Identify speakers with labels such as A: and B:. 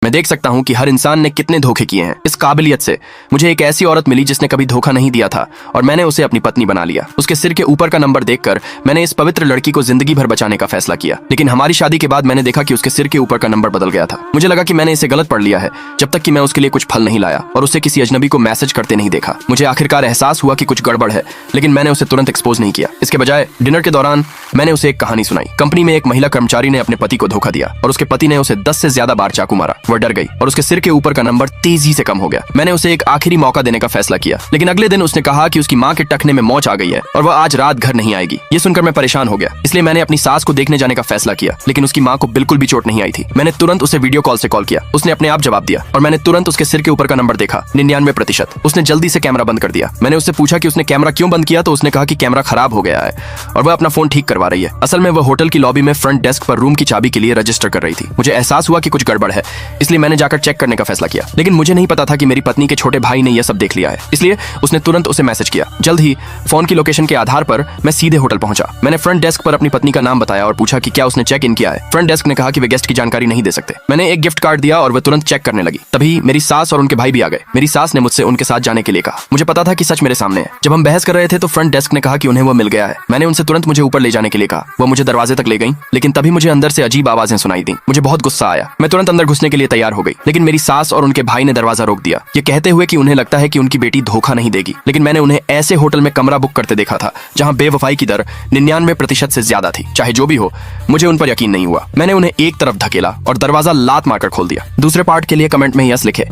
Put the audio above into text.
A: मैं देख सकता हूँ कि हर इंसान ने कितने धोखे किए हैं। इस काबिलियत से मुझे एक ऐसी औरत मिली जिसने कभी धोखा नहीं दिया था और मैंने उसे अपनी पत्नी बना लिया। उसके सिर के ऊपर का नंबर देखकर मैंने इस पवित्र लड़की को जिंदगी भर बचाने का फैसला किया। लेकिन हमारी शादी के बाद मैंने देखा कि उसके सिर के ऊपर का नंबर बदल गया था। मुझे लगा कि मैंने इसे गलत पढ़ लिया है जब तक कि मैं उसके लिए कुछ फल नहीं लाया और उसे किसी अजनबी को मैसेज करते नहीं देखा। मुझे आखिरकार एहसास हुआ कि कुछ गड़बड़ है, लेकिन मैंने उसे तुरंत एक्सपोज नहीं किया। इसके बजाय डिनर के दौरान मैंने उसे एक कहानी सुनाई। कंपनी में एक महिला कर्मचारी ने अपने पति को धोखा दिया और उसके पति ने उसे 10 से ज्यादा बार चाकू मारा। वह डर गई और उसके सिर के ऊपर का नंबर तेजी से कम हो गया। मैंने उसे एक आखिरी मौका देने का फैसला किया, लेकिन अगले दिन उसने कहा कि उसकी मां के टखने में मोच आ गई है और वह आज रात घर नहीं आएगी। ये सुनकर मैं परेशान हो गया, इसलिए मैंने अपनी सास को देखने जाने का फैसला किया, लेकिन उसकी मां को बिल्कुल भी चोट नहीं आई थी। मैंने तुरंत उसे वीडियो कॉल से कॉल किया। उसने अपने आप जवाब दिया और मैंने तुरंत उसके सिर के ऊपर का नंबर देखा, 99%। उसने जल्दी से कैमरा बंद कर दिया। मैंने उससे पूछा कि उसने कैमरा क्यों बंद किया, तो उसने कहा कि कैमरा खराब हो गया है और वह अपना फोन ठीक करवा रही है। असल में वह होटल की लॉबी में फ्रंट डेस्क पर रूम की चाबी के लिए रजिस्टर कर रही थी। मुझे एहसास हुआ कि कुछ गड़बड़ है, इसलिए मैंने जाकर चेक करने का फैसला किया, लेकिन मुझे नहीं पता था कि मेरी पत्नी के छोटे भाई ने यह सब देख लिया है। इसलिए उसने तुरंत उसे मैसेज किया। जल्द ही फोन की लोकेशन के आधार पर मैं सीधे होटल पहुंचा। मैंने फ्रंट डेस्क पर अपनी पत्नी का नाम बताया और पूछा कि क्या उसने चेक इन किया है। फ्रंट डेस्क ने कहा कि वे गेस्ट की जानकारी नहीं दे सकते। मैंने एक गिफ्ट कार्ड दिया और वे तुरंत चेक करने लगी। तभी मेरी सास और उनके भाई भी आ गए। मेरी सास ने मुझसे उनके साथ जाने के लिए कहा। मुझे पता था कि सच मेरे सामने है। जब हम बहस कर रहे थे तो फ्रंट डेस्क ने कहा कि उन्हें वो मिल गया है। मैंने उनसे तुरंत मुझे ऊपर ले जाने के लिए कहा। वो मुझे दरवाजे तक ले गई, लेकिन तभी मुझे अंदर से अजीब आवाजें सुनाई दी। मुझे बहुत गुस्सा आया। मैं तुरंत अंदर घुसने के लिए तैयार हो गई, लेकिन मेरी सास और उनके भाई ने दरवाजा रोक दिया, ये कहते हुए कि उन्हें लगता है कि उनकी बेटी धोखा नहीं देगी। लेकिन मैंने उन्हें ऐसे होटल में कमरा बुक करते देखा था जहां बेवफाई की दर 99% से ज्यादा थी। चाहे जो भी हो, मुझे उन पर यकीन नहीं हुआ। मैंने उन्हें एक तरफ धकेला और दरवाजा लात मारकर खोल दिया। दूसरे पार्ट के लिए कमेंट में यस लिखे।